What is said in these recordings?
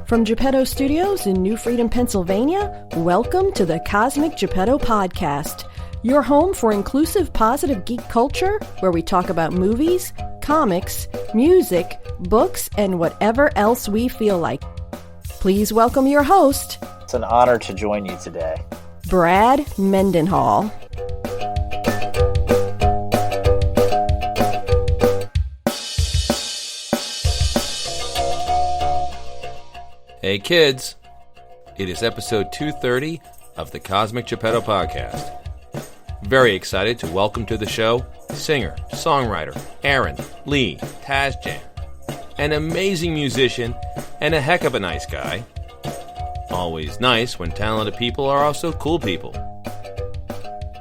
From Geppetto Studios in New Freedom, Pennsylvania, welcome to the Cosmic Geppetto Podcast, your home for inclusive, positive geek culture, where we talk about movies, comics, music, books, and whatever else we feel like. Please welcome your host. It's an honor to join you today. Brad Mendenhall. Hey kids, it is episode 230 of the Cosmic Geppetto Podcast. Very excited to welcome to the show singer, songwriter, Aaron Lee Tasjan, an amazing musician and a heck of a nice guy. Always nice when talented people are also cool people.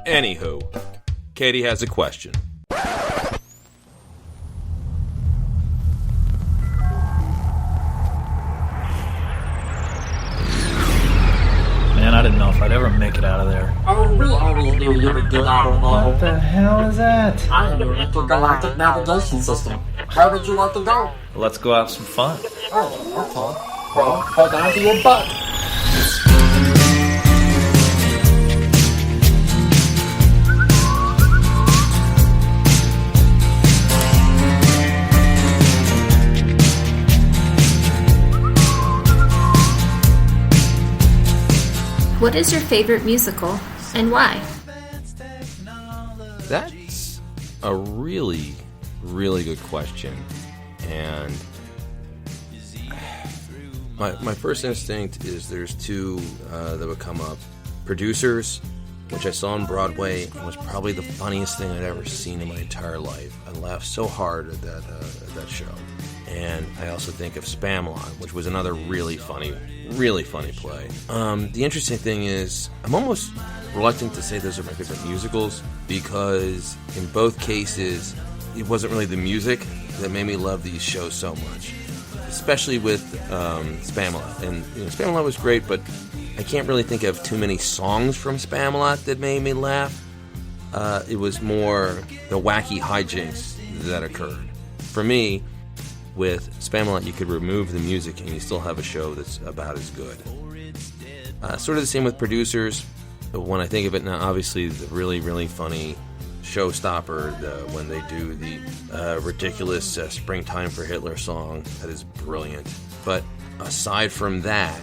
Anywho, Katie has a question. I didn't know if I'd ever make it out of there. Oh, we already knew you would get out of there. What the hell is that? I am the intergalactic navigation system. Where would you like to go? Let's go have some fun. Oh, okay. Well, hold on to your butt. What is your favorite musical, and why? That's a really, really good question. And my first instinct is there's two that would come up. Producers, which I saw on Broadway, and was probably the funniest thing I'd ever seen in my entire life. I laughed so hard at that show. And I also think of Spamalot, which was another really funny play. The interesting thing is, I'm almost reluctant to say those are my favorite musicals, because in both cases, it wasn't really the music that made me love these shows so much. Especially with Spamalot. And Spamalot was great, but I can't really think of too many songs from Spamalot that made me laugh. It was more the wacky hijinks that occurred. For me, with Spamalot, you could remove the music and you still have a show that's about as good. Sort of the same with Producers. When I think of it now, obviously the really, really funny showstopper when they do the ridiculous Springtime for Hitler song. That is brilliant. But aside from that,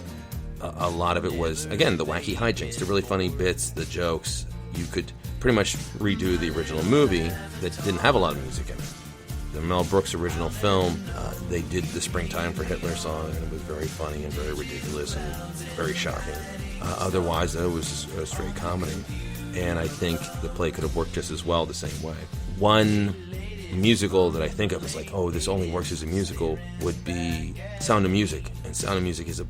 a lot of it was, again, the wacky hijinks, the really funny bits, the jokes. You could pretty much redo the original movie that didn't have a lot of music in it. The Mel Brooks original film, they did the Springtime for Hitler song, and it was very funny and very ridiculous and very shocking. Otherwise, it was a straight comedy, and I think the play could have worked just as well the same way. One musical that I think of as like, oh, this only works as a musical, would be Sound of Music. And Sound of Music is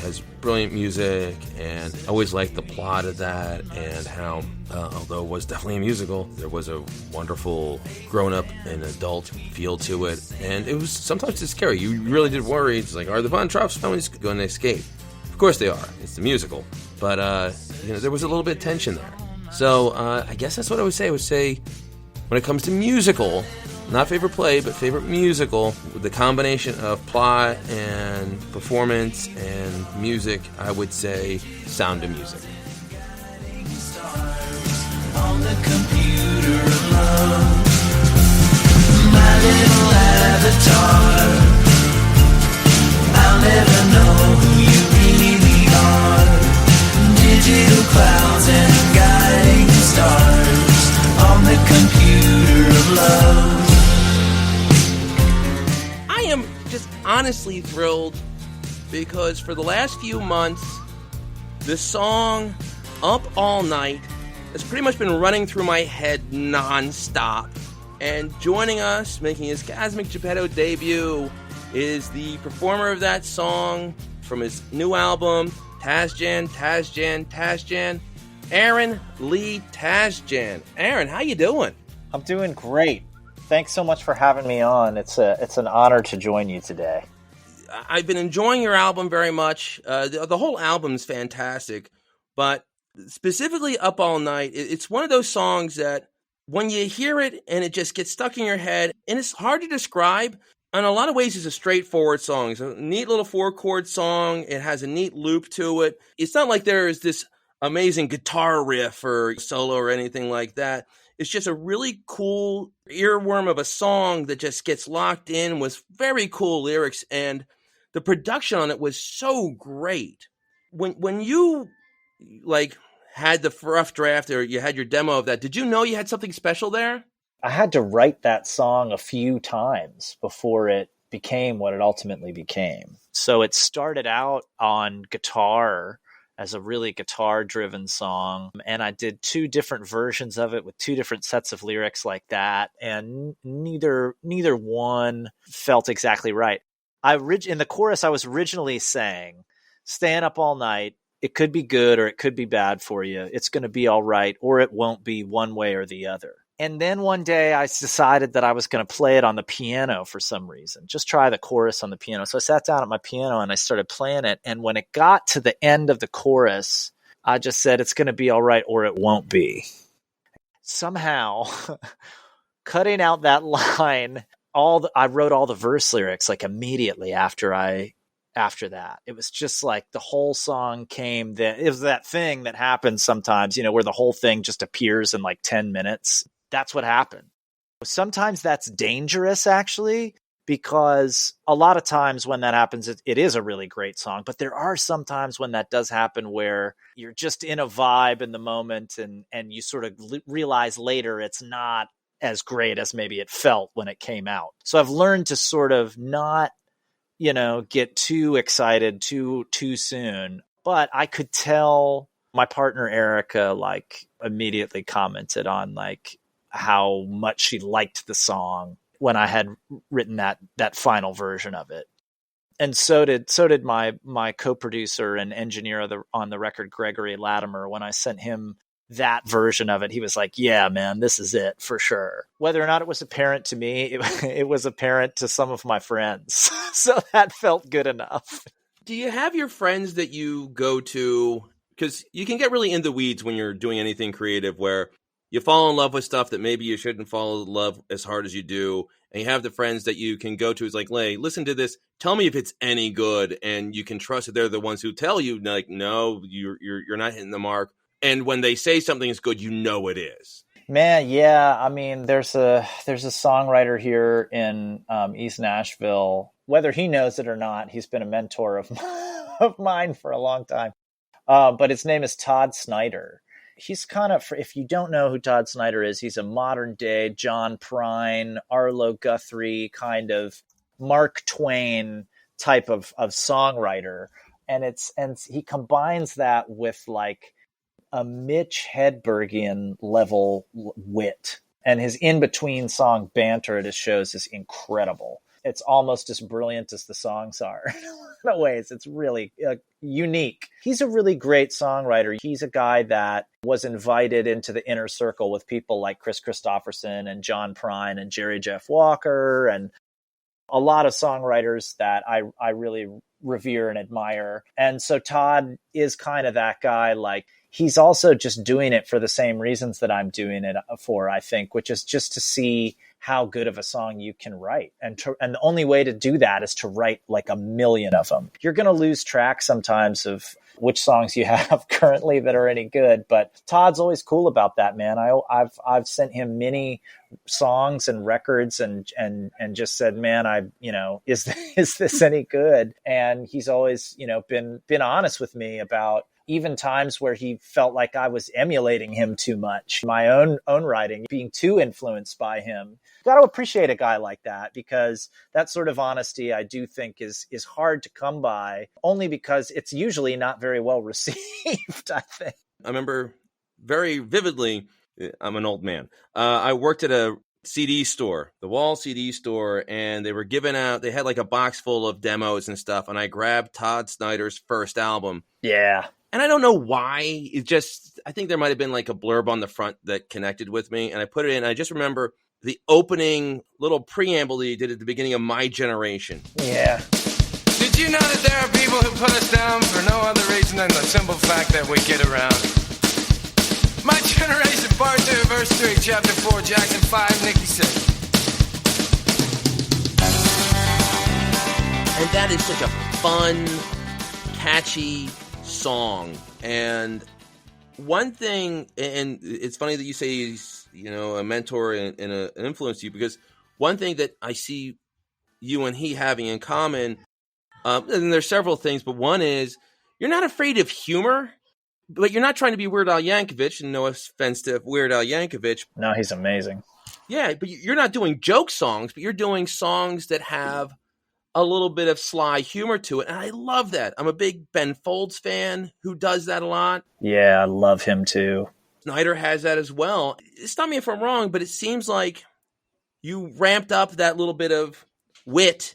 has brilliant music, and I always liked the plot of that, and how, although it was definitely a musical, there was a wonderful grown-up and adult feel to it, and it was sometimes just scary. You really did worry. It's like, are the Von Trapps families going to escape? Of course they are. It's the musical, but there was a little bit of tension there. So I guess that's what I would say. I would say, when it comes to musical, not favorite play, but favorite musical, the combination of plot and performance and music, I would say Sound of Music. On the computer alone, my little avatar, I'll never know who you really are. Digital clouds and guiding stars on the computer of love. I am just honestly thrilled because for the last few months, the song Up All Night has pretty much been running through my head non-stop. And joining us, making his Cosmic Geppetto debut, is the performer of that song from his new album, Tasjan, Aaron Lee Tasjan. Aaron, how you doing? I'm doing great. Thanks so much for having me on. It's an honor to join you today. I've been enjoying your album very much. The whole album's fantastic, but specifically Up All Night, it's one of those songs that when you hear it and it just gets stuck in your head, and it's hard to describe, In a lot of ways, it's a straightforward song. It's a neat little 4-chord song. It has a neat loop to it. It's not like there is this amazing guitar riff or solo or anything like that. It's just a really cool earworm of a song that just gets locked in with very cool lyrics, and the production on it was so great. When you had the rough draft or you had your demo of that, did you know you had something special there? I had to write that song a few times before it became what it ultimately became. So it started out on guitar as a really guitar-driven song, and I did 2 different versions of it with 2 different sets of lyrics like that, and neither one felt exactly right. In the chorus, I was originally saying, staying up all night, it could be good or it could be bad for you. It's going to be all right, or it won't be, one way or the other. And then one day I decided that I was going to play it on the piano for some reason, just try the chorus on the piano. So I sat down at my piano and I started playing it. And when it got to the end of the chorus, I just said, it's going to be all right, or it won't be. Somehow, cutting out that line, I wrote all the verse lyrics like immediately after that. It was just like the whole song came. It was that thing that happens sometimes, where the whole thing just appears in like 10 minutes. That's what happened. Sometimes that's dangerous, actually, because a lot of times when that happens, it is a really great song. But there are some times when that does happen where you're just in a vibe in the moment and you sort of realize later it's not as great as maybe it felt when it came out. So I've learned to sort of not, get too excited too soon. But I could tell my partner Erica immediately commented on how much she liked the song when I had written that final version of it. And so did my co-producer and engineer on the record, Gregory Latimer. When I sent him that version of it, he was like, yeah, man, this is it for sure. Whether or not it was apparent to me, it was apparent to some of my friends. So that felt good enough. Do you have your friends that you go to? Because you can get really in the weeds when you're doing anything creative, where you fall in love with stuff that maybe you shouldn't fall in love as hard as you do. And you have the friends that you can go to. It's like, hey, listen to this. Tell me if it's any good. And you can trust that they're the ones who tell you, like, no, you're not hitting the mark. And when they say something is good, it is. Man, yeah. I mean, there's a songwriter here in East Nashville. Whether he knows it or not, he's been a mentor of mine for a long time. But his name is Todd Snyder. He's kind of, if you don't know who Todd Snyder is, he's a modern day John Prine, Arlo Guthrie, kind of Mark Twain type of songwriter. And he combines that with like a Mitch Hedbergian level wit. And his in-between song banter at his shows is incredible. It's almost as brilliant as the songs are. In a lot of ways, it's really unique. He's a really great songwriter. He's a guy that was invited into the inner circle with people like Chris Christopherson and John Prine and Jerry Jeff Walker and a lot of songwriters that I really revere and admire. And so Todd is kind of that guy. Like, he's also just doing it for the same reasons that I'm doing it for, I think, which is just to see how good of a song you can write. And the only way to do that is to write like a million of them. You're going to lose track sometimes of which songs you have currently that are any good. But Todd's always cool about that, man. I've sent him many songs and records and just said, man, is this any good? And he's always, been honest with me about even times where he felt like I was emulating him too much, my own writing, being too influenced by him. Got to appreciate a guy like that, because that sort of honesty, I do think, is hard to come by, only because it's usually not very well received, I think. I remember very vividly, I'm an old man. I worked at a CD store, the Wall CD store, and they were giving out, they had like a box full of demos and stuff, and I grabbed Todd Snyder's first album. Yeah. And I don't know why. I think there might have been like a blurb on the front that connected with me. And I put it in. I just remember the opening little preamble that he did at the beginning of My Generation. Yeah. Did you know that there are people who put us down for no other reason than the simple fact that we get around? My Generation, Part 2, Verse 3, Chapter 4, Jackson 5, Nikki 6. And that is such a fun, catchy song. And one thing, and it's funny that you say he's, a mentor and an influence to you, because one thing that I see you and he having in common, and there's several things, but one is you're not afraid of humor, but you're not trying to be Weird Al Yankovic, and no offense to Weird Al Yankovic. No, he's amazing. Yeah, but you're not doing joke songs, but you're doing songs that have a little bit of sly humor to it. And I love that. I'm a big Ben Folds fan who does that a lot. Yeah, I love him too. Snyder has that as well. Stop me if I'm wrong, but it seems like you ramped up that little bit of wit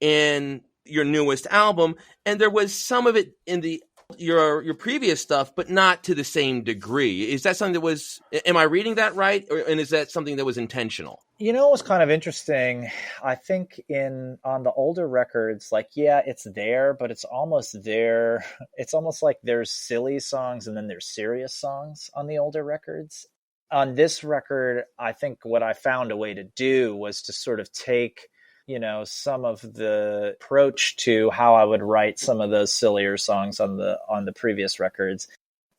in your newest album, and there was some of it in your previous stuff, but not to the same degree. Is that something that was, am I reading that right? And is that something that was intentional? It was kind of interesting. I think on the older records, it's there, but it's almost there. It's almost like there's silly songs and then there's serious songs on the older records. On this record, I think what I found a way to do was to sort of take, some of the approach to how I would write some of those sillier songs on the previous records,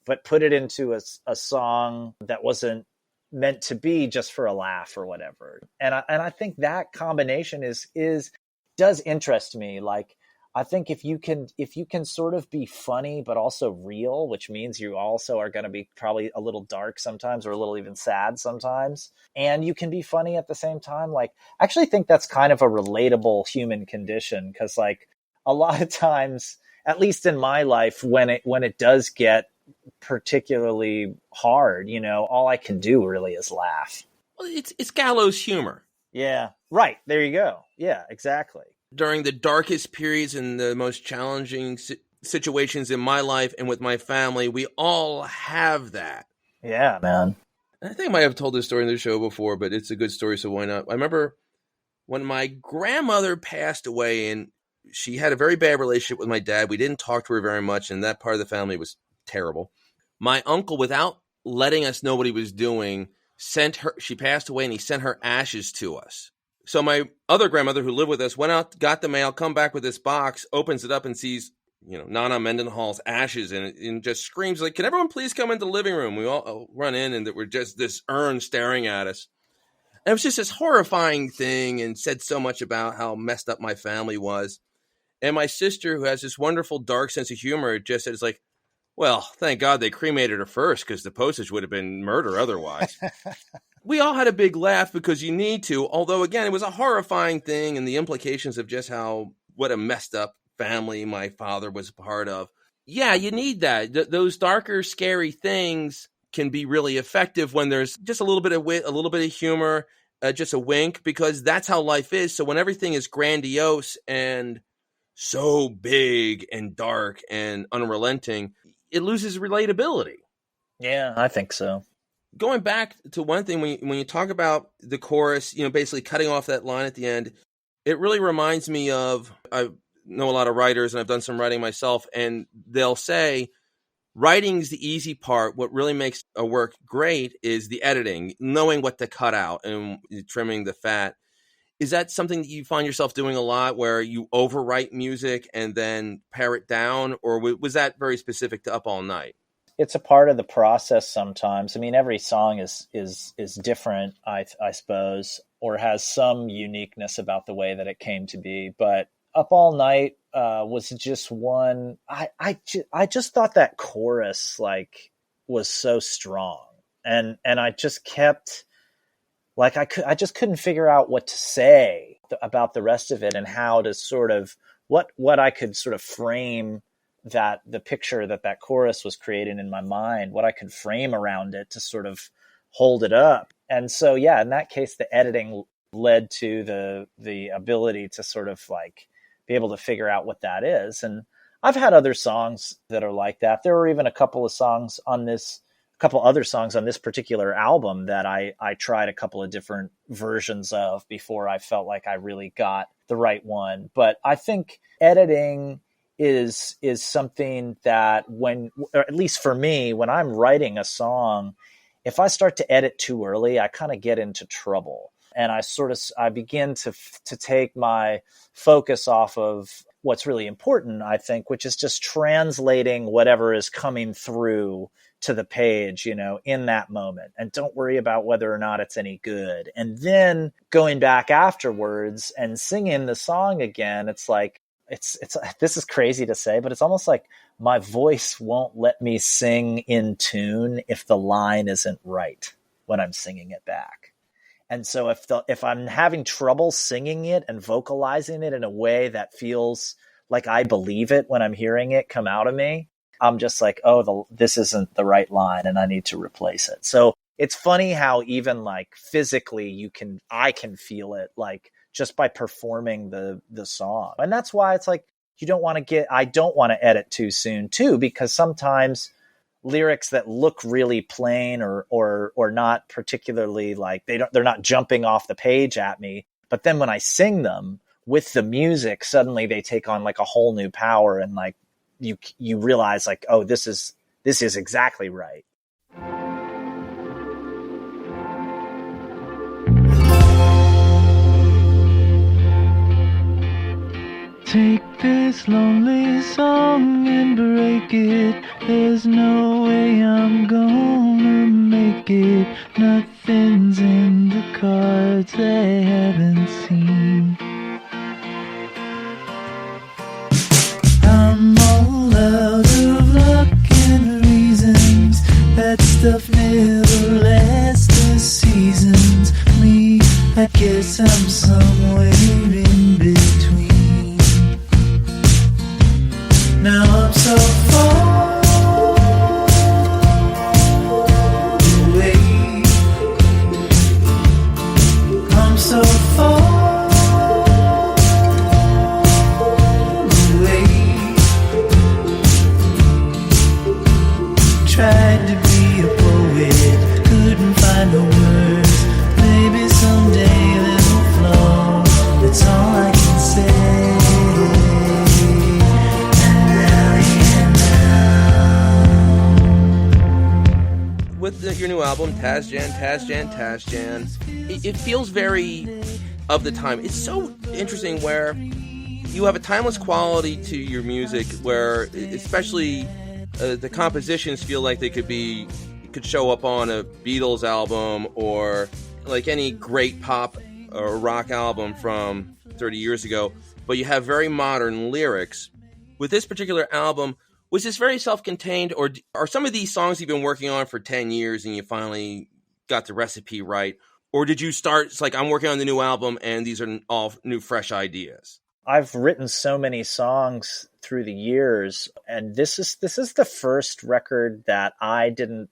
but put it into a song that wasn't meant to be just for a laugh or whatever. And I think that combination does interest me. I think if you can sort of be funny, but also real, which means you also are going to be probably a little dark sometimes or a little even sad sometimes. And you can be funny at the same time. I actually think that's kind of a relatable human condition. Cause a lot of times, at least in my life, when it does get particularly hard, all I can do really is laugh. Well, it's gallows humor. Yeah. Right. There you go. Yeah, exactly. During the darkest periods and the most challenging situations in my life and with my family, we all have that. Yeah, man. I think I might have told this story in the show before, but it's a good story, so why not? I remember when my grandmother passed away, and she had a very bad relationship with my dad. We didn't talk to her very much, and that part of the family was terrible. My uncle, without letting us know what he was doing, she passed away, and he sent her ashes to us. So my other grandmother who lived with us went out, got the mail, come back with this box, opens it up and sees, Nana Mendenhall's ashes in it, and just screams can everyone please come into the living room? We all run in, and there were just this urn staring at us. And it was just this horrifying thing, and said so much about how messed up my family was. And my sister, who has this wonderful dark sense of humor, just said, well, thank God they cremated her first, because the postage would have been murder otherwise. We all had a big laugh because you need to, although, again, it was a horrifying thing, and the implications of just what a messed up family my father was part of. Yeah, you need that. Those darker, scary things can be really effective when there's just a little bit of wit, a little bit of humor, just a wink, because that's how life is. So when everything is grandiose and so big and dark and unrelenting, it loses relatability. Yeah, I think so. Going back to one thing, when you talk about the chorus, basically cutting off that line at the end, it really reminds me of, I know a lot of writers, and I've done some writing myself, and they'll say, writing's the easy part. What really makes a work great is the editing, knowing what to cut out and trimming the fat. Is that something that you find yourself doing a lot, where you overwrite music and then pare it down, or was that very specific to Up All Night? It's a part of the process sometimes. I mean, every song is different, I suppose, or has some uniqueness about the way that it came to be. But Up All Night was just one. I just thought that chorus was so strong, and I just kept I just couldn't figure out what to say about the rest of it, and how to sort of what I could sort of frame that the picture that chorus was creating in my mind, what I could frame around it to sort of hold it up. And so, yeah, in that case, the editing led to the ability to sort of be able to figure out what that is. And I've had other songs that are like that. There were even a couple other songs on this particular album that I tried a couple of different versions of before I felt like I really got the right one. But I think editing is something that, or at least for me, when I'm writing a song, if I start to edit too early, I kind of get into trouble. And I begin to take my focus off of what's really important, I think, which is just translating whatever is coming through to the page, in that moment. And don't worry about whether or not it's any good. And then going back afterwards and singing the song again, it's like, it's this is crazy to say, but it's almost like my voice won't let me sing in tune if the line isn't right when I'm singing it back. And so if I'm having trouble singing it and vocalizing it in a way that feels like I believe it when I'm hearing it come out of me, I'm just like, this isn't the right line and I need to replace it. So it's funny how even like physically I can feel it, like just by performing the song. And that's why it's like, I don't want to edit too soon too, because sometimes lyrics that look really plain or not particularly like they're not jumping off the page at me, but then when I sing them with the music, suddenly they take on like a whole new power, and like you realize like, oh, this is exactly right. Take this lonely song and break it. There's no way I'm gonna make it. Nothing's in the cards they haven't seen. I'm all out of luck and reasons. That stuff never lasts the seasons. Me, I guess I'm somewhere in between. Now I'm so far away. I'm so far away. Tried to be a poet, couldn't find the words. Maybe someday they'll flow. That's all I can say. With your new album, Tasjan, it feels very of the time. It's so interesting where you have a timeless quality to your music, where especially the compositions feel like they could show up on a Beatles album or like any great pop or rock album from 30 years ago, but you have very modern lyrics. With this particular album, was this very self-contained, or are some of these songs you've been working on for 10 years and you finally got the recipe right? Or did you start, it's like, I'm working on the new album and these are all new, fresh ideas? I've written so many songs through the years, and this is the first record that I didn't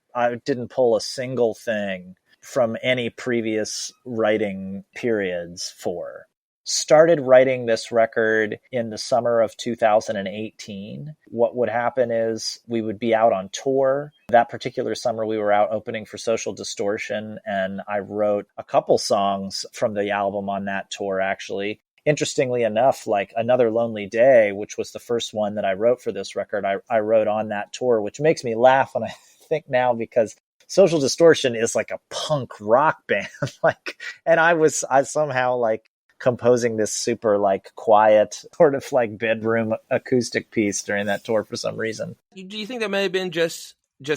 pull a single thing from any previous writing periods for. Started writing this record in the summer of 2018. What would happen is we would be out on tour. That particular summer, we were out opening for Social Distortion, and I wrote a couple songs from the album on that tour, actually. Interestingly enough, like Another Lonely Day, which was the first one that I wrote for this record, I wrote on that tour, which makes me laugh when I think now, because Social Distortion is like a punk rock band. And I somehow like composing this super like quiet sort of like bedroom acoustic piece during that tour for some reason. Do you think that may have been just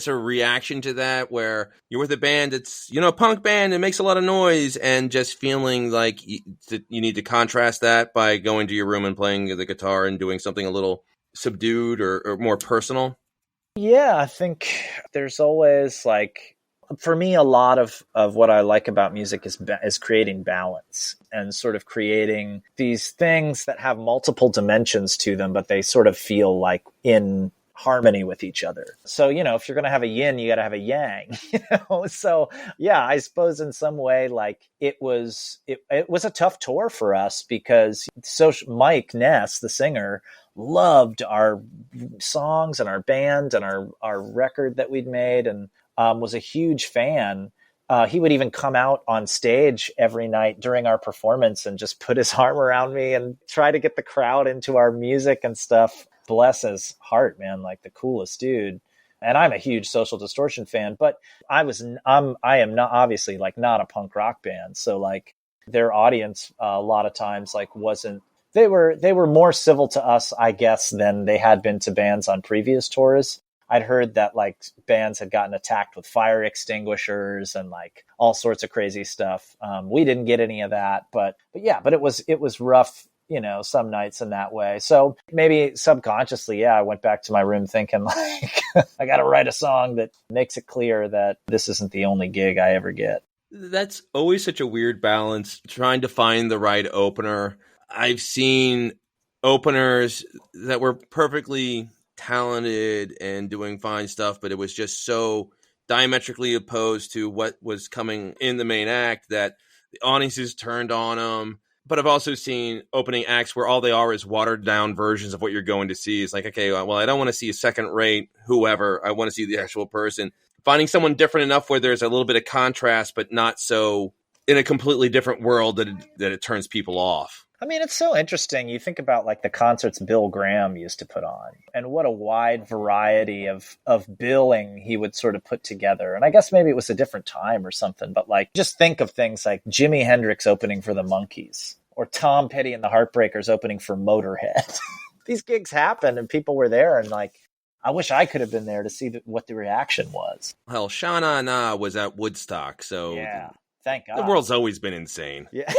a reaction to that, where you're with a band that's, a punk band, it makes a lot of noise, and just feeling like you need to contrast that by going to your room and playing the guitar and doing something a little subdued or more personal? Yeah, I think there's always like, for me, a lot of what I like about music is creating balance and sort of creating these things that have multiple dimensions to them, but they sort of feel like in harmony with each other. So, if you're going to have a yin, you got to have a yang, So yeah, I suppose in some way, like it was a tough tour for us, because Mike Ness, the singer, loved our songs and our band and our record that we'd made, and was a huge fan. He would even come out on stage every night during our performance and just put his arm around me and try to get the crowd into our music and stuff. Bless his heart, man, like the coolest dude. And I'm a huge Social Distortion fan, but I am not obviously like not a punk rock band. So like their audience a lot of times like wasn't, They were more civil to us, I guess, than they had been to bands on previous tours. I'd heard that like bands had gotten attacked with fire extinguishers and like all sorts of crazy stuff. We didn't get any of that, but it was rough, some nights in that way. So maybe subconsciously, I went back to my room thinking like, I got to write a song that makes it clear that this isn't the only gig I ever get. That's always such a weird balance, trying to find the right opener. I've seen openers that were perfectly talented and doing fine stuff, but it was just so diametrically opposed to what was coming in the main act that the audiences turned on them. But I've also seen opening acts where all they are is watered down versions of what you're going to see. It's like, okay, well, I don't want to see a second rate whoever. I want to see the actual person. Finding someone different enough where there's a little bit of contrast, but not so in a completely different world that it turns people off. I mean, it's so interesting. You think about like the concerts Bill Graham used to put on and what a wide variety of billing he would sort of put together. And I guess maybe it was a different time or something, but like just think of things like Jimi Hendrix opening for the Monkees or Tom Petty and the Heartbreakers opening for Motorhead. These gigs happened and people were there, and like, I wish I could have been there to see what the reaction was. Hell, Shana Na was at Woodstock, so yeah, thank God. The world's always been insane. Yeah.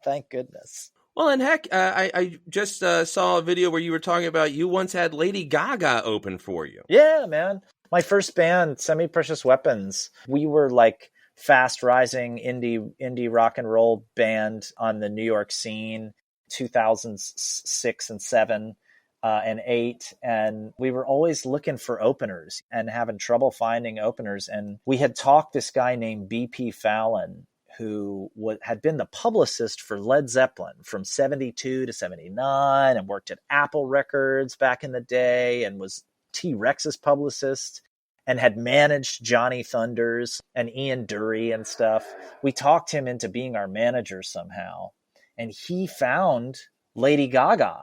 Thank goodness. Well, and heck, I just saw a video where you were talking about you once had Lady Gaga open for you. Yeah, man. My first band, Semi Precious Weapons, we were like fast rising indie rock and roll band on the New York scene, 2006 and 7 and 8. And we were always looking for openers and having trouble finding openers. And we had talked this guy named B.P. Fallon, who had been the publicist for Led Zeppelin from 72 to 79 and worked at Apple Records back in the day and was T-Rex's publicist and had managed Johnny Thunders and Ian Dury and stuff. We talked him into being our manager somehow, and he found Lady Gaga.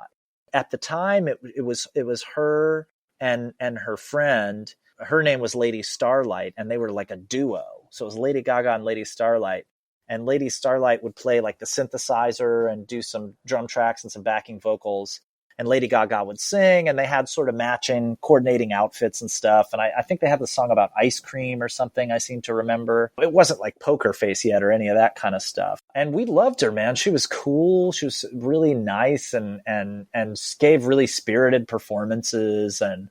At the time, it was her and her friend. Her name was Lady Starlight, and they were like a duo. So it was Lady Gaga and Lady Starlight. And Lady Starlight would play like the synthesizer and do some drum tracks and some backing vocals. And Lady Gaga would sing, and they had sort of matching, coordinating outfits and stuff. And I think they had the song about ice cream or something, I seem to remember. It wasn't like Poker Face yet or any of that kind of stuff. And we loved her, man. She was cool. She was really nice and gave really spirited performances and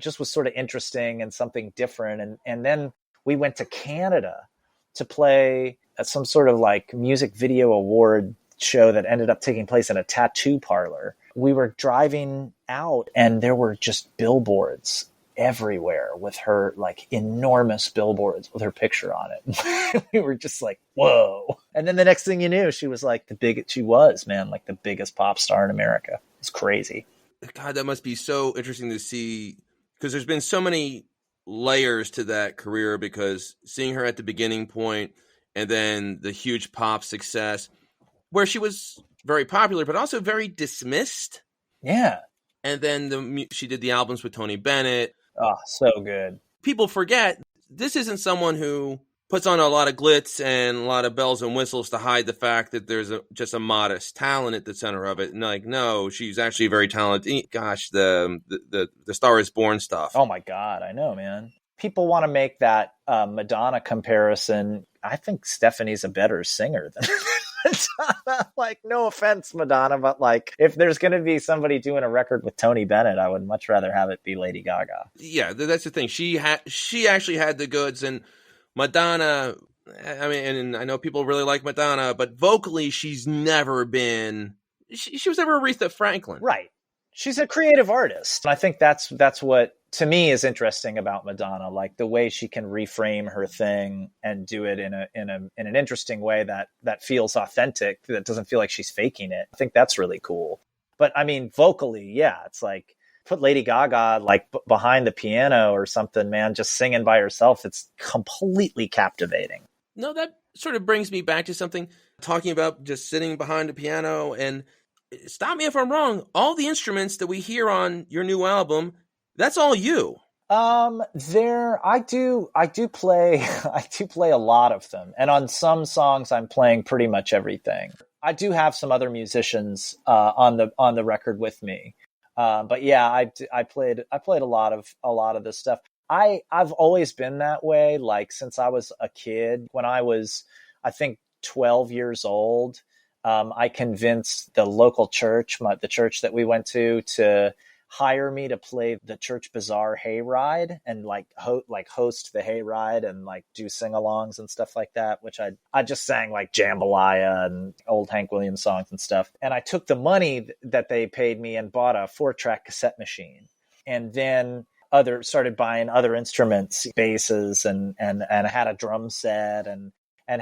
just was sort of interesting and something different. And then we went to Canada to play at some sort of like music video award show that ended up taking place in a tattoo parlor. We were driving out and there were just billboards everywhere with her, like enormous billboards with her picture on it. We were just like, whoa. And then the next thing you knew, she was like like the biggest pop star in America. It's crazy. God, that must be so interesting to see, because there's been so many layers to that career, because seeing her at the beginning point and then the huge pop success where she was very popular, but also very dismissed. Yeah. And then she did the albums with Tony Bennett. Oh, so good. People forget this isn't someone who puts on a lot of glitz and a lot of bells and whistles to hide the fact that there's just a modest talent at the center of it. And like, no, she's actually very talented. Gosh, the Star is Born stuff. Oh my God, I know, man. People want to make that Madonna comparison. I think Stephanie's a better singer than Madonna. Like, no offense, Madonna, but like, if there's going to be somebody doing a record with Tony Bennett, I would much rather have it be Lady Gaga. Yeah, that's the thing. She actually had the goods, and Madonna, I mean, and I know people really like Madonna, but vocally, she's never been. She was never Aretha Franklin, right? She's a creative artist. And I think that's what to me is interesting about Madonna, like the way she can reframe her thing and do it in an interesting way that feels authentic, that doesn't feel like she's faking it. I think that's really cool. But I mean, vocally, yeah, it's like put Lady Gaga like behind the piano or something, man, just singing by herself. It's completely captivating. No, that sort of brings me back to something, talking about just sitting behind the piano, and stop me if I'm wrong, all the instruments that we hear on your new album, that's all you. I do play I do play a lot of them, and on some songs I'm playing pretty much everything. I do have some other musicians on the record with me, but yeah, I played a lot of this stuff. I've always been that way, like since I was a kid. When I was, I think, 12 years old, I convinced the local church, the church that we went to hire me to play the church bazaar hayride and host the hayride and like do sing-alongs and stuff like that, which I just sang like Jambalaya and old Hank Williams songs and stuff. And I took the money that they paid me and bought a 4-track cassette machine, and then started buying other instruments, basses, and had a drum set and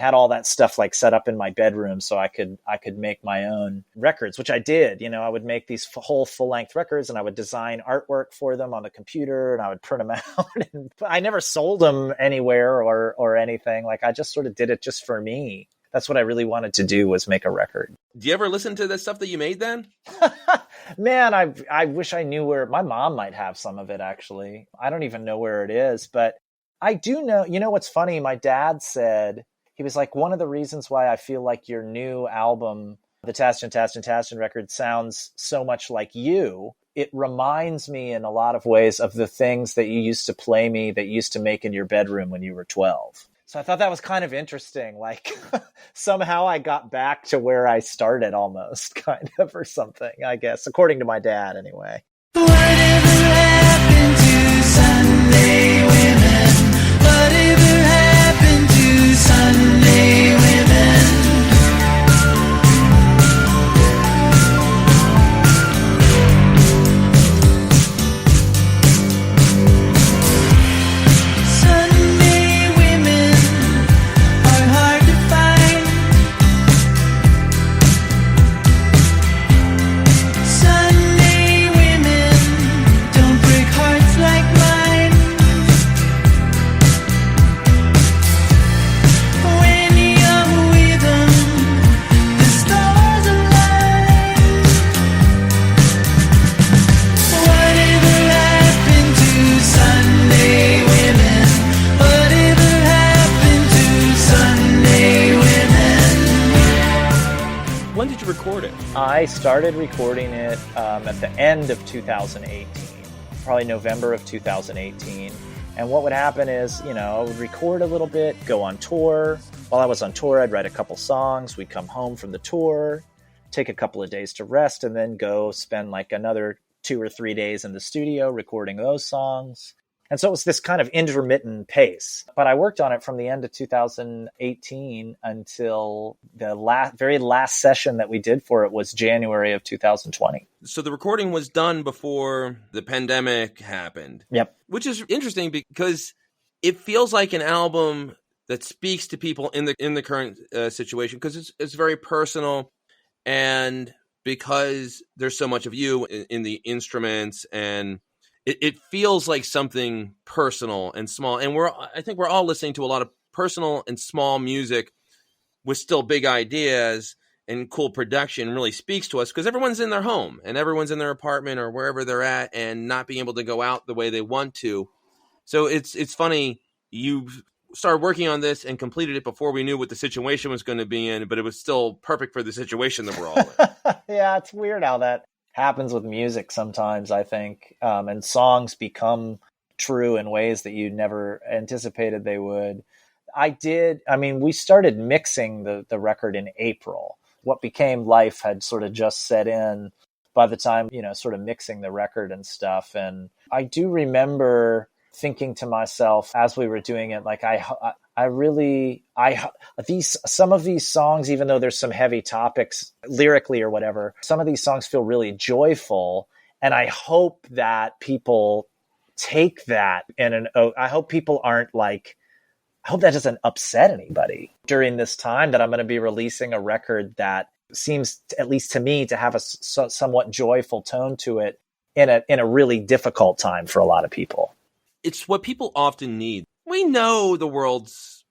had all that stuff like set up in my bedroom so I could make my own records, which I did. You know, I would make these whole full-length records, and I would design artwork for them on the computer, and I would print them out. And I never sold them anywhere or anything. Like, I just sort of did it just for me. That's what I really wanted to do, was make a record. Do you ever listen to the stuff that you made then? Man, I wish I knew where. My mom might have some of it, actually. I don't even know where it is, but I do know. You know what's funny? My dad said, he was like, one of the reasons why I feel like your new album, the Tasjan record, sounds so much like you. It reminds me in a lot of ways of the things that you used to play me, that you used to make in your bedroom when you were 12. So I thought that was kind of interesting. Like, somehow I got back to where I started almost, kind of, or something, I guess, according to my dad anyway. Whatever happened to Sunday women? Whatever happened to Sunday women? Sunday women are hard to find. Sunday women don't break hearts like mine. When you're with them, the stars align. Whatever happened to Sunday women? Whatever happened to Sunday women? When did you record it? I started recording it at the end of 2018, probably November of 2018. And what would happen is, you know, I would record a little bit, go on tour. While I was on tour, I'd write a couple songs. We'd come home from the tour, take a couple of days to rest, and then go spend like another 2 or 3 days in the studio recording those songs. And so it was this kind of intermittent pace. But I worked on it from the end of 2018 until the very last session that we did for it was January of 2020. So the recording was done before the pandemic happened. Yep. Which is interesting because it feels like an album that speaks to people in the current situation, because it's very personal, and because there's so much of you in the instruments, and it feels like something personal and small. And I think we're all listening to a lot of personal and small music with still big ideas, and cool production really speaks to us because everyone's in their home and everyone's in their apartment or wherever they're at, and not being able to go out the way they want to. So it's funny, you started working on this and completed it before we knew what the situation was going to be in, but it was still perfect for the situation that we're all in. Yeah, it's weird how that happens with music sometimes, I think. And songs become true in ways that you never anticipated they would. We started mixing the record in April. What became life had sort of just set in by the time, sort of mixing the record and stuff. And I do remember thinking to myself as we were doing it, like, some of these songs, even though there's some heavy topics lyrically or whatever, some of these songs feel really joyful. And I hope that people take that I hope people aren't like, I hope that doesn't upset anybody during this time that I'm going to be releasing a record that seems, at least to me, to have a somewhat joyful tone to it in a really difficult time for a lot of people. It's what people often need. We know the world's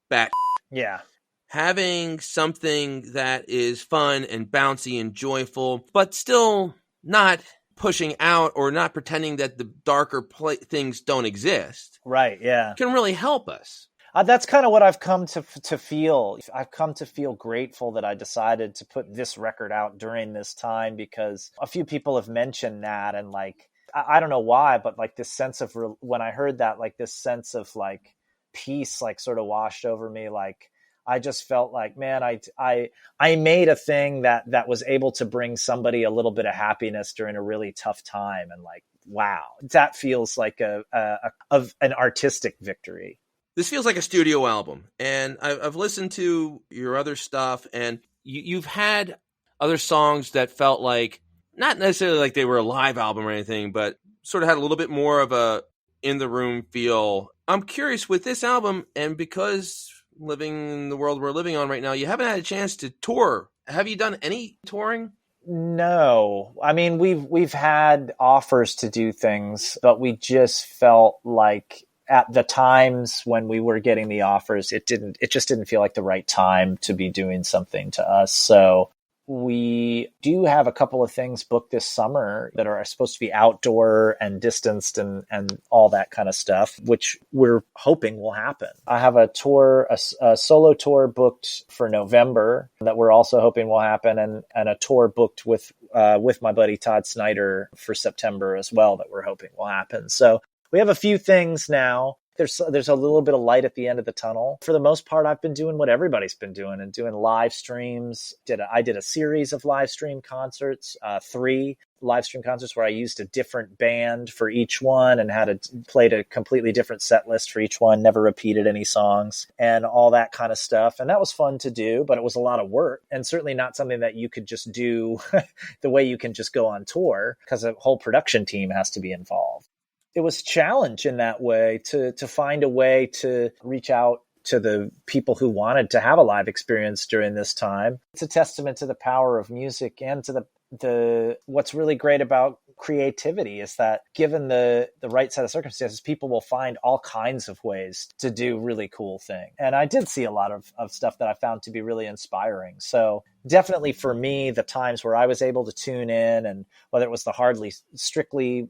back. Yeah. Having something that is fun and bouncy and joyful, but still not pushing out or not pretending that the darker things don't exist. Right, yeah. Can really help us. That's kind of what I've come to feel. I've come to feel grateful that I decided to put this record out during this time, because a few people have mentioned that, and like, I don't know why, but like this sense of, when I heard that, like this sense of like peace, like sort of washed over me. Like, I just felt like, man, I made a thing that was able to bring somebody a little bit of happiness during a really tough time. And like, wow, that feels like an artistic victory. This feels like a studio album, and I've listened to your other stuff, and you've had other songs that felt like, not necessarily like they were a live album or anything, but sort of had a little bit more of a in-the-room feel. I'm curious with this album, and because living in the world we're living on right now, you haven't had a chance to tour. Have you done any touring? No. I mean, we've had offers to do things, but we just felt like, at the times when we were getting the offers, it just didn't feel like the right time to be doing something to us. So we do have a couple of things booked this summer that are supposed to be outdoor and distanced and all that kind of stuff, which we're hoping will happen. I have a tour, a solo tour booked for November that we're also hoping will happen, and a tour booked with my buddy Todd Snyder for September as well that we're hoping will happen. So we have a few things now. There's a little bit of light at the end of the tunnel. For the most part, I've been doing what everybody's been doing, and doing live streams. I did a series of live stream concerts, 3 live stream concerts where I used a different band for each one and played a completely different set list for each one, never repeated any songs and all that kind of stuff. And that was fun to do, but it was a lot of work, and certainly not something that you could just do the way you can just go on tour, because a whole production team has to be involved. It was a challenge in that way to find a way to reach out to the people who wanted to have a live experience during this time. It's a testament to the power of music, and to the what's really great about creativity is that, given the right set of circumstances, people will find all kinds of ways to do really cool things. And I did see a lot of stuff that I found to be really inspiring. So definitely for me, the times where I was able to tune in, and whether it was the Strictly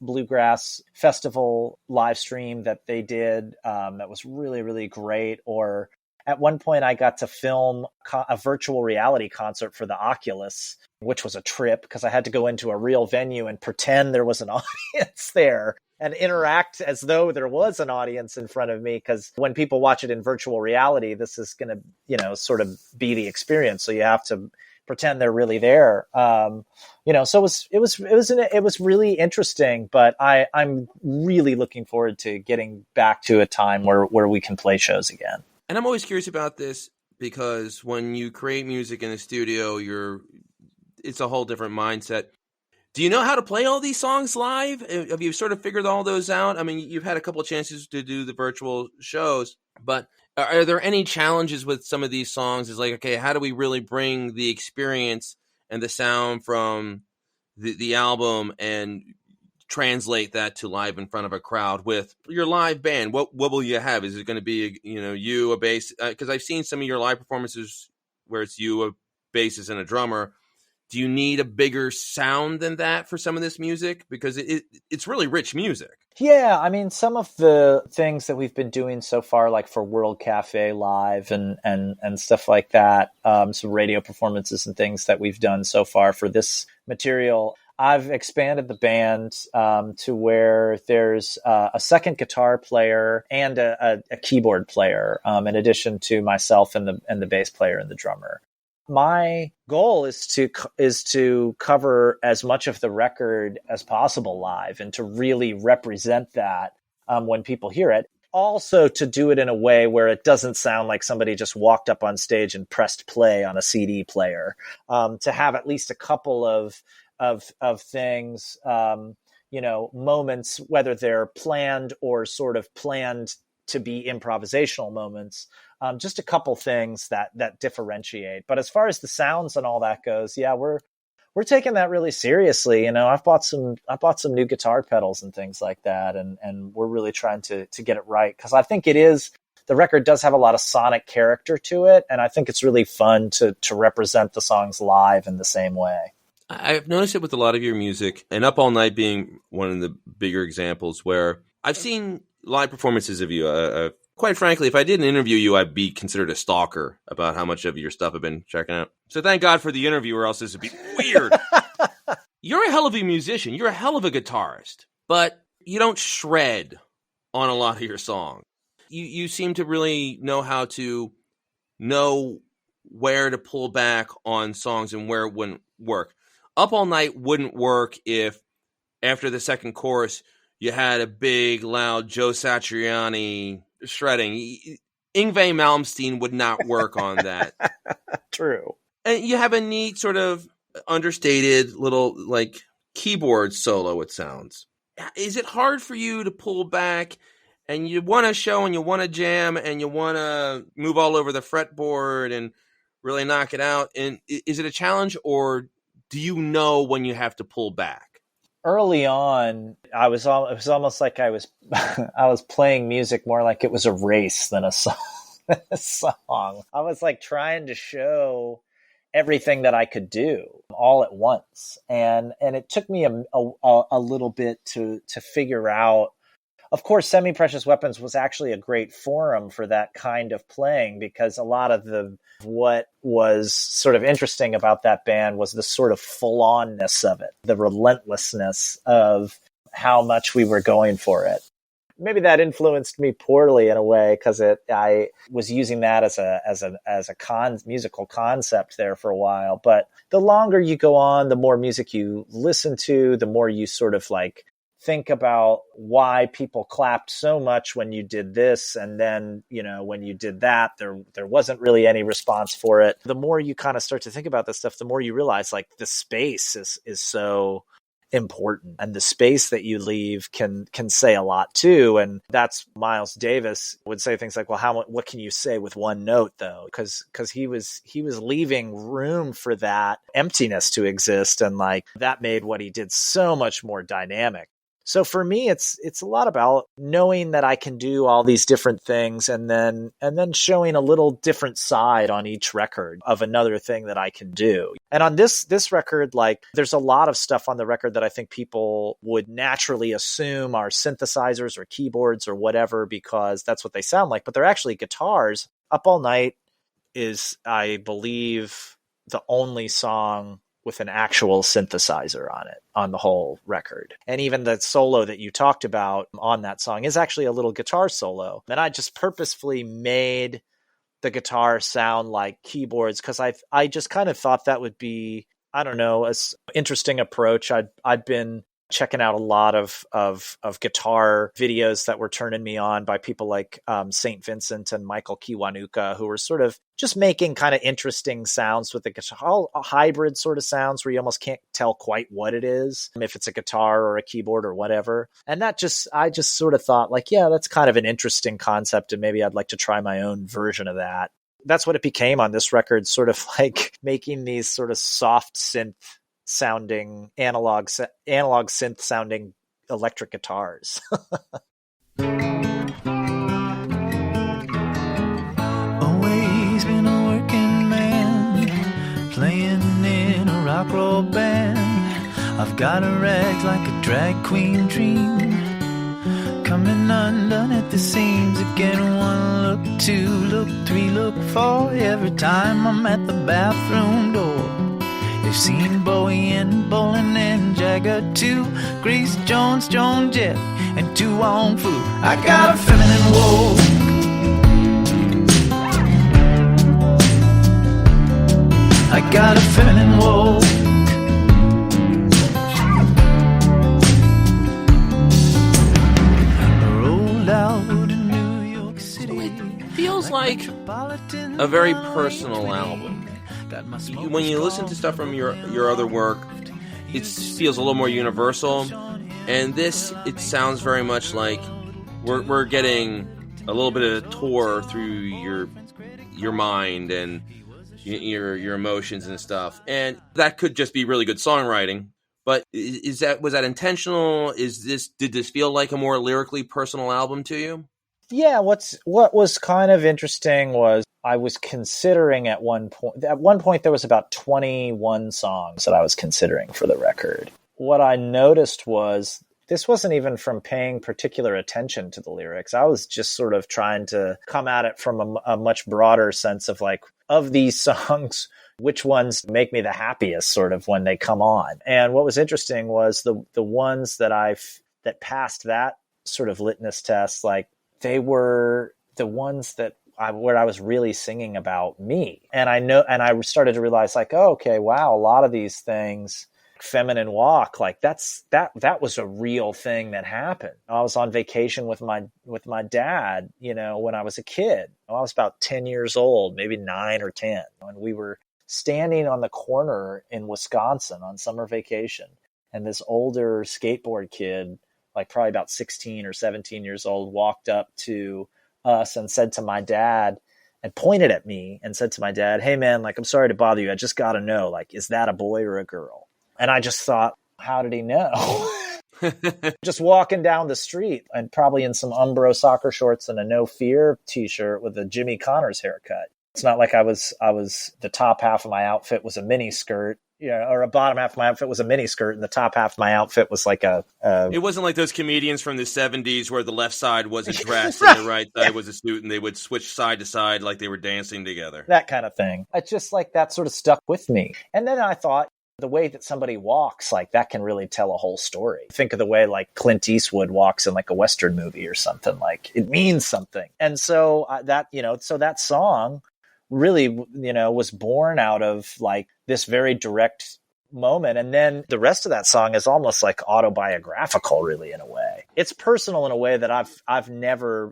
Bluegrass Festival live stream that they did, that was really, really great, or at one point I got to film a virtual reality concert for the Oculus, which was a trip, because I had to go into a real venue and pretend there was an audience there and interact as though there was an audience in front of me. Because when people watch it in virtual reality, this is going to, sort of be the experience. So you have to pretend they're really there. So it was really interesting, but I'm really looking forward to getting back to a time where we can play shows again. And I'm always curious about this, because when you create music in the studio, it's a whole different mindset. Do you know how to play all these songs live? Have you sort of figured all those out? I mean, you've had a couple of chances to do the virtual shows, but are there any challenges with some of these songs? It's like, okay, how do we really bring the experience and the sound from the album and translate that to live in front of a crowd with your live band? What will you have? Is it going to be, you, a bass? Because I've seen some of your live performances where it's you, a bassist, and a drummer. Do you need a bigger sound than that for some of this music? Because it's really rich music. Yeah, I mean, some of the things that we've been doing so far, like for World Cafe Live and stuff like that, some radio performances and things that we've done so far for this material, I've expanded the band to where there's a second guitar player and a keyboard player, in addition to myself and the bass player and the drummer. My goal is to cover as much of the record as possible live, and to really represent that when people hear it. Also to do it in a way where it doesn't sound like somebody just walked up on stage and pressed play on a CD player. To have at least a couple of things, moments, whether they're planned or sort of planned to be improvisational moments, just a couple things that differentiate. But as far as the sounds and all that goes, yeah, we're taking that really seriously. I've bought some new guitar pedals and things like that, and we're really trying to get it right, because I think the record does have a lot of sonic character to it, and I think it's really fun to represent the songs live in the same way. I've noticed it with a lot of your music, and Up All Night being one of the bigger examples where I've seen live performances of you. Quite frankly, if I didn't interview you, I'd be considered a stalker about how much of your stuff I've been checking out. So thank God for the interview, or else this would be weird. You're a hell of a musician. You're a hell of a guitarist, but you don't shred on a lot of your songs. You seem to really know how to know where to pull back on songs and where it wouldn't work. Up All Night wouldn't work if after the second chorus you had a big, loud Joe Satriani shredding. Yngwie Malmsteen would not work on that. True. And you have a neat sort of understated little like keyboard solo, it sounds. Is it hard for you to pull back and you want to show and you want to jam and you want to move all over the fretboard and really knock it out? And is it a challenge, or do you know when you have to pull back? Early on, it was almost like I was I was playing music more like it was a race than a song. I was like trying to show everything that I could do all at once, and it took me a little bit to figure out. Of course, Semi-Precious Weapons was actually a great forum for that kind of playing, because a lot of what was sort of interesting about that band was the sort of full-onness of it, the relentlessness of how much we were going for it. Maybe that influenced me poorly in a way, because I was using that as a musical concept there for a while. But the longer you go on, the more music you listen to, the more you sort of like think about why people clapped so much when you did this, and then, you know, when you did that, there wasn't really any response for it. The more you kind of start to think about this stuff, the more you realize like the space is so important, and the space that you leave can say a lot too. And that's Miles Davis would say things like, well, what can you say with one note though? Because he was leaving room for that emptiness to exist, and like that made what he did so much more dynamic. So for me, it's a lot about knowing that I can do all these different things, and then showing a little different side on each record of another thing that I can do. And on this record, like there's a lot of stuff on the record that I think people would naturally assume are synthesizers or keyboards or whatever, because that's what they sound like, but they're actually guitars. Up All Night is, I believe, the only song with an actual synthesizer on it, on the whole record. And even the solo that you talked about on that song is actually a little guitar solo. And I just purposefully made the guitar sound like keyboards, because I just kind of thought that would be, I don't know, an interesting approach. I'd been checking out a lot of guitar videos that were turning me on by people like St. Vincent and Michael Kiwanuka, who were sort of just making kind of interesting sounds with the guitar, all hybrid sort of sounds where you almost can't tell quite what it is, if it's a guitar or a keyboard or whatever. And I just sort of thought like, yeah, that's kind of an interesting concept, and maybe I'd like to try my own version of that. That's what it became on this record, sort of like making these sort of soft synth sounding analog synth sounding electric guitars. Always been a working man, playing in a rock roll band. I've got a rag like a drag queen dream, coming undone at the seams again. One look, two look, three look, four. Every time I'm at the bathroom door, they've seen Bowie and Bolin and Jagger too, Grace Jones, Joan Jett, and Tu Wong Fu. I got a feminine woe. I got a feminine woe. I rolled out in New York City. It feels like a very personal album. When you listen to stuff from your other work, it feels a little more universal, and this, it sounds very much like we're getting a little bit of a tour through your mind and your emotions and stuff, and that could just be really good songwriting. But was that intentional? Did this feel like a more lyrically personal album to you? Yeah, what was kind of interesting was I was considering at one point there was about 21 songs that I was considering for the record. What I noticed was this wasn't even from paying particular attention to the lyrics. I was just sort of trying to come at it from a much broader sense of like, of these songs, which ones make me the happiest sort of when they come on. And what was interesting was the ones that passed that sort of litmus test, like they were the ones where I was really singing about me. And I started to realize like, oh, okay, wow, a lot of these things, Feminine Walk, like that was a real thing that happened. I was on vacation with my dad, when I was a kid. I was about 10 years old, maybe 9 or 10. And we were standing on the corner in Wisconsin on summer vacation. And this older skateboard kid, like probably about 16 or 17 years old, walked up to us and said to my dad and pointed at me and said to my dad, "Hey man, like, I'm sorry to bother you. I just got to know, like, is that a boy or a girl?" And I just thought, how did he know? Just walking down the street and probably in some Umbro soccer shorts and a No Fear t-shirt with a Jimmy Connors haircut. It's not like I was the top half of my outfit was a mini skirt, or a bottom half of my outfit was a mini skirt and the top half of my outfit was like it wasn't like those comedians from the 70s where the left side was a dress right. And the right side was a suit and they would switch side to side like they were dancing together. That kind of thing. It's just like that sort of stuck with me. And then I thought, the way that somebody walks, like that can really tell a whole story. Think of the way like Clint Eastwood walks in like a Western movie or something, like it means something. And so that song really, was born out of like this very direct moment. And then the rest of that song is almost like autobiographical, really, in a way. It's personal in a way that I've never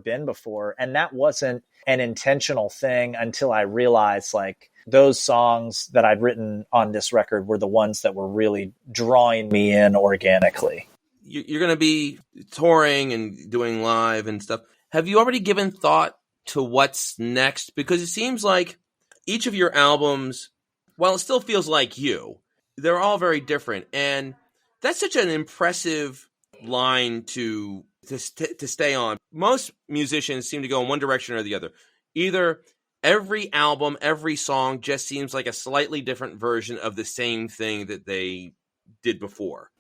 been before. And that wasn't an intentional thing until I realized like those songs that I'd written on this record were the ones that were really drawing me in organically. You're going to be touring and doing live and stuff. Have you already given thought to what's next? Because it seems like each of your albums, while it still feels like you, they're all very different. And that's such an impressive line to stay on. Most musicians seem to go in one direction or the other. Either every album, every song just seems like a slightly different version of the same thing that they did before.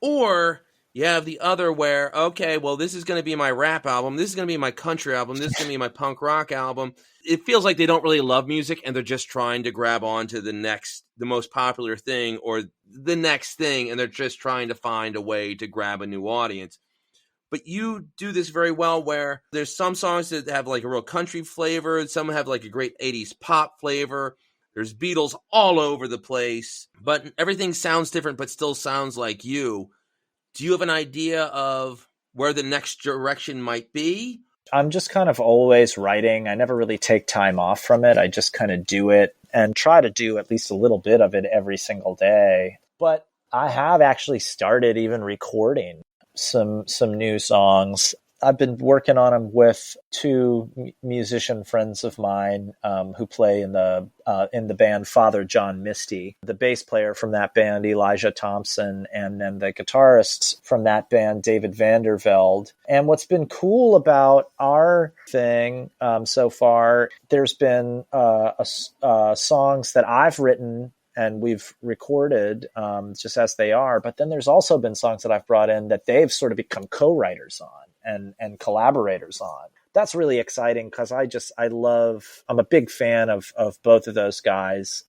Or you have the other where, okay, well, this is going to be my rap album. This is going to be my country album. This is going to be my punk rock album. It feels like they don't really love music and they're just trying to grab on to the most popular thing or the next thing. And they're just trying to find a way to grab a new audience. But you do this very well where there's some songs that have like a real country flavor. Some have like a great 80s pop flavor. There's Beatles all over the place. But everything sounds different but still sounds like you. Do you have an idea of where the next direction might be? I'm just kind of always writing. I never really take time off from it. I just kind of do it and try to do at least a little bit of it every single day. But I have actually started even recording some new songs. I've been working on them with two musician friends of mine who play in the band Father John Misty, the bass player from that band, Elijah Thompson, and then the guitarist from that band, David Vandervelde. And what's been cool about our thing so far, there's been songs that I've written and we've recorded just as they are. But then there's also been songs that I've brought in that they've sort of become co-writers on and collaborators on. That's really exciting because I'm a big fan of both of those guys.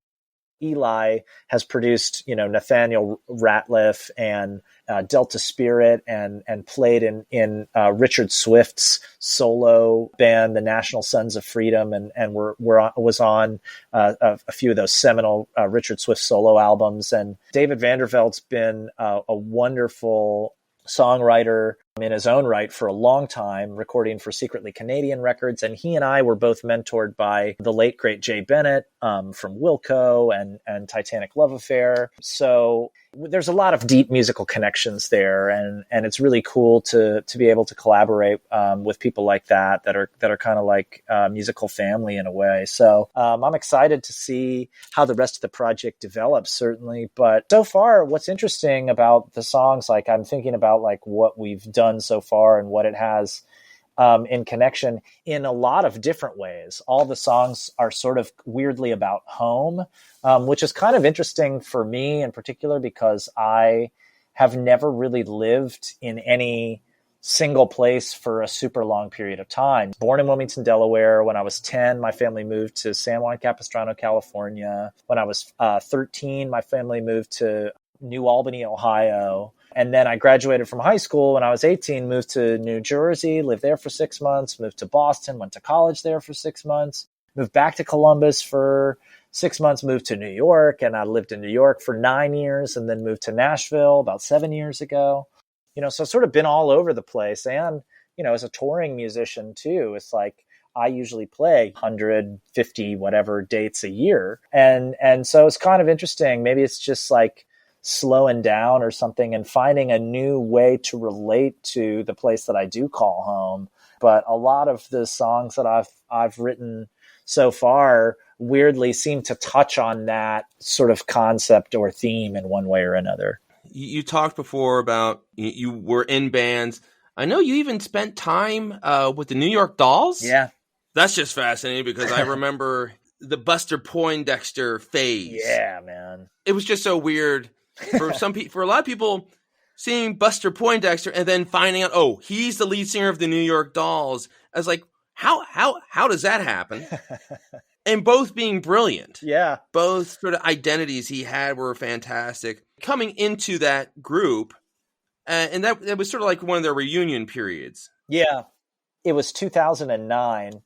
Eli has produced, Nathaniel Ratliff and Delta Spirit and played in Richard Swift's solo band, the National Sons of Freedom, and was on a few of those seminal Richard Swift solo albums. And David Vandervelde's been a wonderful songwriter in his own right for a long time, recording for Secretly Canadian Records. And he and I were both mentored by the late, great Jay Bennett from Wilco and Titanic Love Affair. So there's a lot of deep musical connections there. And it's really cool to be able to collaborate with people like that are kind of like musical family in a way. So I'm excited to see how the rest of the project develops, certainly. But so far, what's interesting about the songs, like I'm thinking about like what we've done so far and what it has in connection in a lot of different ways. All the songs are sort of weirdly about home, which is kind of interesting for me in particular, because I have never really lived in any single place for a super long period of time. Born in Wilmington, Delaware. When I was 10, my family moved to San Juan Capistrano, California. When I was 13, my family moved to New Albany, Ohio. And then I graduated from high school when I was 18, moved to New Jersey, lived there for 6 months, moved to Boston, went to college there for 6 months, moved back to Columbus for 6 months, moved to New York, and I lived in New York for 9 years, and then moved to Nashville about 7 years ago. So I've sort of been all over the place. And, as a touring musician too, it's like I usually play 150 whatever dates a year. And so it's kind of interesting. Maybe it's just like slowing down or something and finding a new way to relate to the place that I do call home. But a lot of the songs that I've written so far weirdly seem to touch on that sort of concept or theme in one way or another. You talked before about you were in bands. I know you even spent time with the New York Dolls. Yeah. That's just fascinating because I remember the Buster Poindexter phase. Yeah, man. It was just so weird for for a lot of people seeing Buster Poindexter and then finding out, oh, he's the lead singer of the New York Dolls. I was like, how does that happen? And both being brilliant. Yeah. Both sort of identities he had were fantastic. Coming into that group, and that was sort of like one of their reunion periods. Yeah. It was 2009.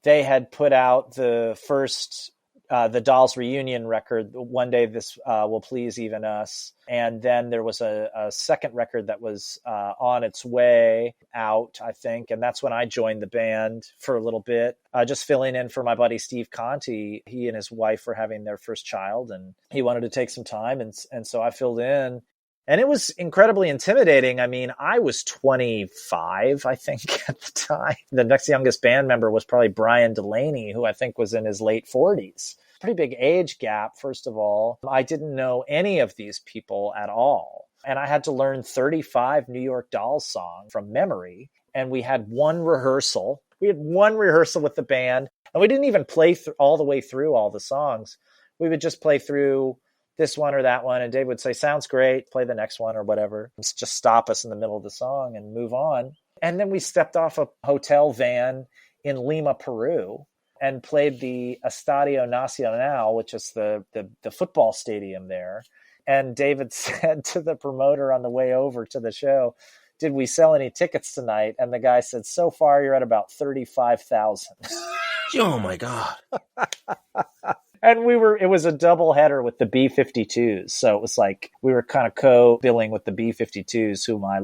They had put out the first, the Dolls reunion record, One Day This Will Please Even Us. And then there was a second record that was on its way out, I think. And that's when I joined the band for a little bit, just filling in for my buddy Steve Conti. He and his wife were having their first child, and he wanted to take some time. And so I filled in. And it was incredibly intimidating. I mean, I was 25, I think, at the time. The next youngest band member was probably Brian Delaney, who I think was in his late 40s. Pretty big age gap, first of all. I didn't know any of these people at all. And I had to learn 35 New York Dolls songs from memory. And we had one rehearsal. We had one rehearsal with the band. And we didn't even play all the way through all the songs. We would just play through this one or that one. And Dave would say, sounds great, play the next one or whatever. Just stop us in the middle of the song and move on. And then we stepped off a hotel van in Lima, Peru, and played the Estadio Nacional, which is the football stadium there. And David said to the promoter on the way over to the show, did we sell any tickets tonight? And the guy said, so far you're at about 35,000. Oh my God. And it was a double header with the B-52s. So it was like we were kind of co-billing with the B-52s, whom I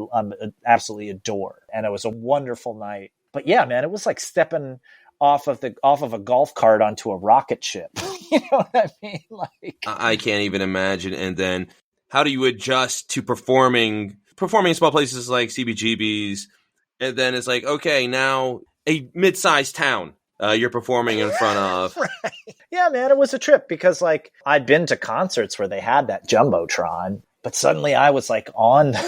absolutely adore. And it was a wonderful night. But yeah, man, it was like stepping off of a golf cart onto a rocket ship. You know what I mean? Like, I can't even imagine. And then how do you adjust to performing in small places like CBGB's? And then it's like, okay, now a mid-sized town you're performing in front of. Right. Yeah, man, it was a trip because like I'd been to concerts where they had that Jumbotron, but suddenly I was like on the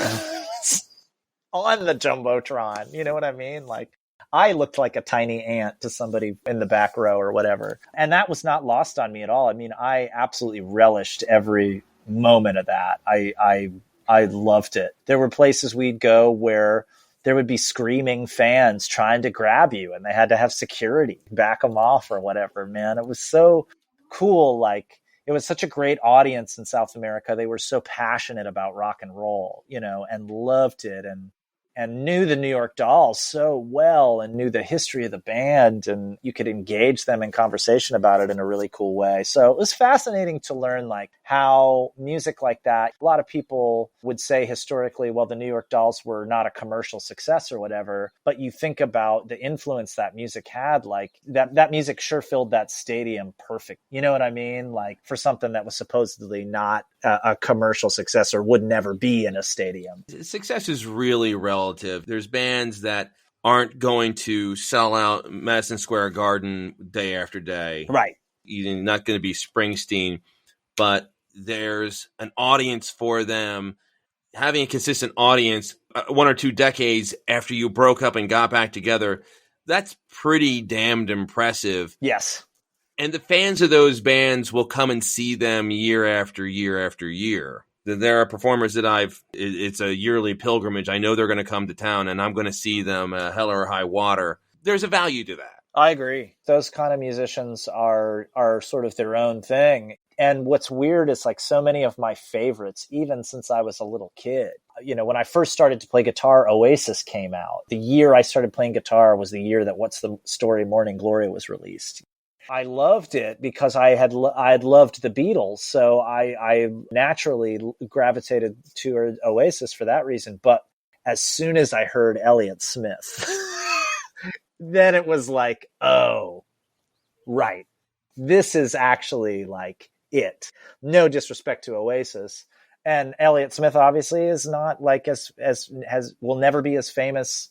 Jumbotron. You know what I mean? Like I looked like a tiny ant to somebody in the back row or whatever. And that was not lost on me at all. I mean, I absolutely relished every moment of that. I loved it. There were places we'd go where there would be screaming fans trying to grab you and they had to have security back them off or whatever, man. It was so cool. Like it was such a great audience in South America. They were so passionate about rock and roll, and loved it and knew the New York Dolls so well and knew the history of the band, and you could engage them in conversation about it in a really cool way. So it was fascinating to learn like how music like that, a lot of people would say historically, well, the New York Dolls were not a commercial success or whatever, but you think about the influence that music had, like that music sure filled that stadium perfect. You know what I mean? Like for something that was supposedly not a commercial success or would never be in a stadium. Success is really relative. There's bands that aren't going to sell out Madison Square Garden day after day. Right. You're not going to be Springsteen, but there's an audience for them. having a consistent audience 1 or 2 decades after you broke up and got back together, that's pretty damned impressive. Yes. And the fans of those bands will come and see them year after year after year. There are performers that it's a yearly pilgrimage. I know they're going to come to town and I'm going to see them hell or high water. There's a value to that. I agree. Those kind of musicians are sort of their own thing. And what's weird is like so many of my favorites, even since I was a little kid, when I first started to play guitar, Oasis came out. The year I started playing guitar was the year that What's the Story Morning Glory was released. I loved it because I had loved the Beatles, so I naturally gravitated to Oasis for that reason. But as soon as I heard Elliott Smith, then it was like, oh, right, this is actually like it. No disrespect to Oasis, and Elliott Smith obviously is not like will never be as famous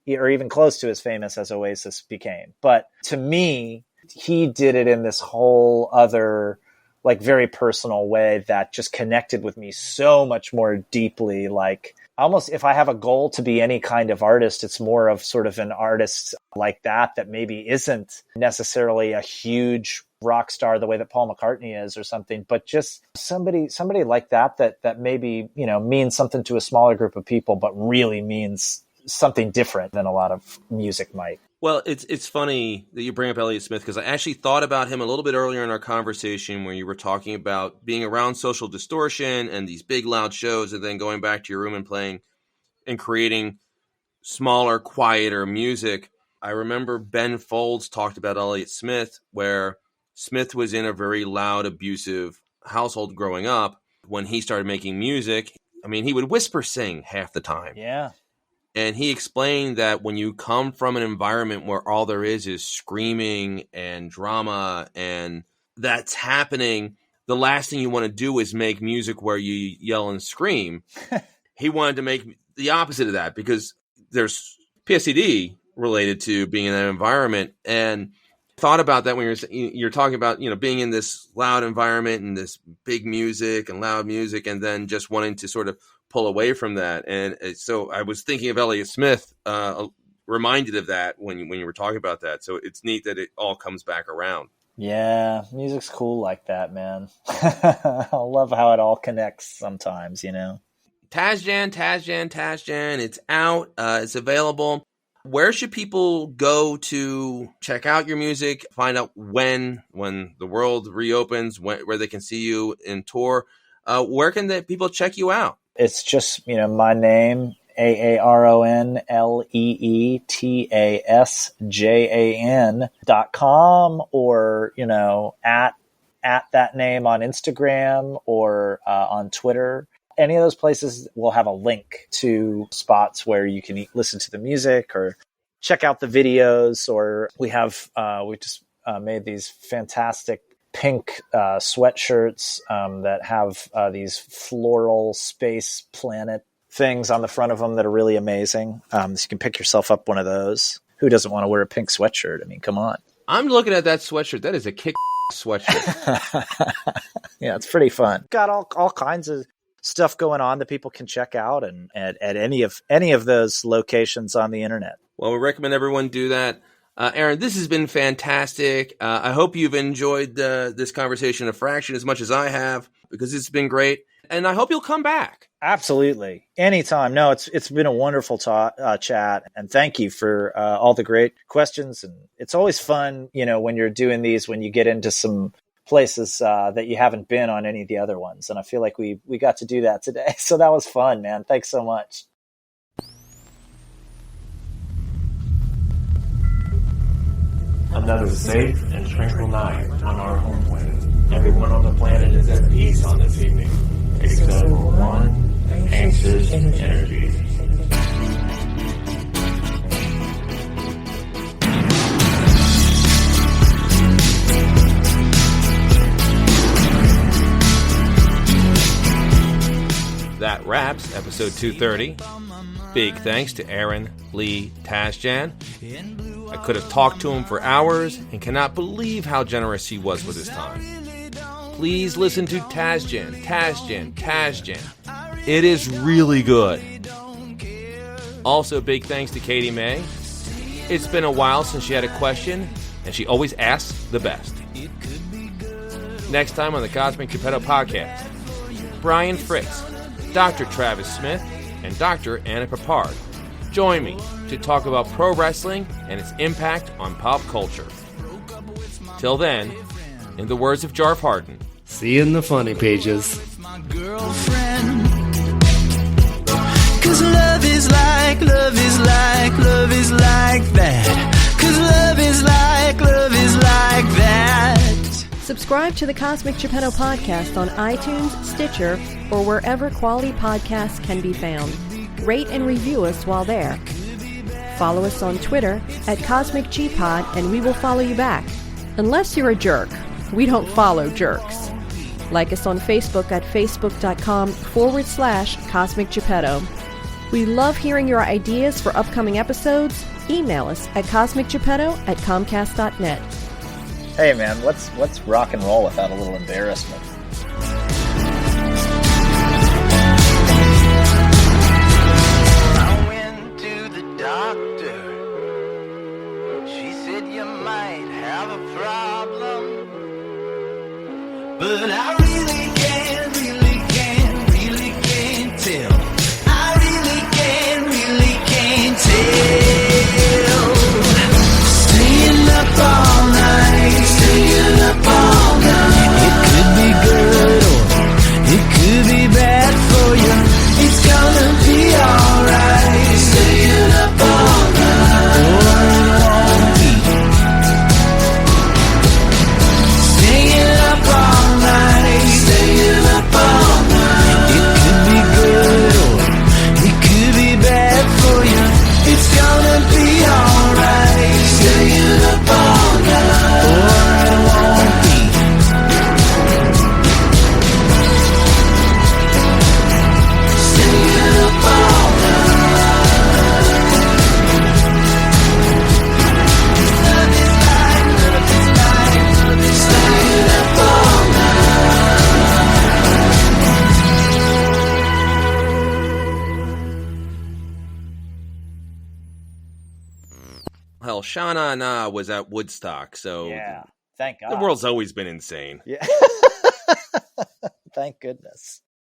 or even close to as famous as Oasis became. But to me, he did it in this whole other, like, very personal way that just connected with me so much more deeply. Like, almost if I have a goal to be any kind of artist, it's more of sort of an artist like that maybe isn't necessarily a huge rock star the way that Paul McCartney is or something, but just somebody like that maybe, means something to a smaller group of people, but really means something different than a lot of music might. Well, it's funny that you bring up Elliott Smith, because I actually thought about him a little bit earlier in our conversation where you were talking about being around Social Distortion and these big loud shows and then going back to your room and playing and creating smaller, quieter music. I remember Ben Folds talked about Elliott Smith, where Smith was in a very loud, abusive household growing up. When he started making music, I mean, he would whisper sing half the time. Yeah. And he explained that when you come from an environment where all there is screaming and drama and that's happening, the last thing you want to do is make music where you yell and scream. He wanted to make the opposite of that because there's PSCD related to being in that environment. And thought about that when you're talking about, being in this loud environment and this big music and loud music and then just wanting to sort of pull away from that. And so I was thinking of Elliott Smith, reminded of that when you were talking about that. So it's neat that it all comes back around. Yeah, music's cool like that, man. I love how it all connects sometimes, Tasjan, it's out, it's available. Where should people go to check out your music, find out when the world reopens, where they can see you in tour? Where can people check you out? It's just, my name, AARONLEETASJAN.com, or, at that name on Instagram or on Twitter. Any of those places will have a link to spots where you can listen to the music or check out the videos. Or we just made these fantastic pink sweatshirts that have these floral space planet things on the front of them that are really amazing. So you can pick yourself up one of those. Who doesn't want to wear a pink sweatshirt? I mean, come on. I'm looking at that sweatshirt. That is a kick sweatshirt. Yeah, it's pretty fun. Got all kinds of stuff going on that people can check out and at any of those locations on the internet. Well, we recommend everyone do that. Aaron, this has been fantastic. I hope you've enjoyed this conversation a fraction as much as I have, because it's been great. And I hope you'll come back. Absolutely. Anytime. No, it's been a wonderful chat. And thank you for all the great questions. And it's always fun, when you're doing these, when you get into some places that you haven't been on any of the other ones. And I feel like we got to do that today. So that was fun, man. Thanks so much. Another safe and tranquil night on our home planet. Everyone on the planet is at peace on this evening, except for one anxious energy. That wraps episode 230. Big thanks to Aaron Lee Tasjan. I could have talked to him for hours and cannot believe how generous he was with his time. Please listen to Tasjan. It is really good. Also, big thanks to Katie May. It's been a while since she had a question, and she always asks the best. Next time on the Cosmic Geppetto Podcast, Brian Fritz, Dr. Travis Smith, and Dr. Anna Papard join me to talk about pro wrestling and its impact on pop culture. Till then, in the words of Jarf Hardin, see you in the funny pages. Girlfriend, 'cause love is like that. 'Cause love is like that. Subscribe to the Cosmic Geppetto Podcast on iTunes, Stitcher, or wherever quality podcasts can be found. Rate and review us while there. Follow us on Twitter at CosmicGPod, and we will follow you back. Unless you're a jerk. We don't follow jerks. Like us on Facebook at facebook.com/Cosmic Geppetto. We love hearing your ideas for upcoming episodes. Email us at cosmicgeppetto@comcast.net. Hey man, let's rock and roll without a little embarrassment. I went to the doctor. She said you might have a problem. But I really can't tell. I really can't tell. Staying up all night. It could be good or it could be bad for you. It's gonna be alright. Staying up all night. Or it won't be. Staying up all night. It could be good or it could be bad for you. It's gonna be alright. Staying up all night. Or it won't be. Staying up all night. Love is like staying up all hell, Shauna Na was at Woodstock, so Yeah, thank God. the world's always been insane. Yeah. Thank goodness.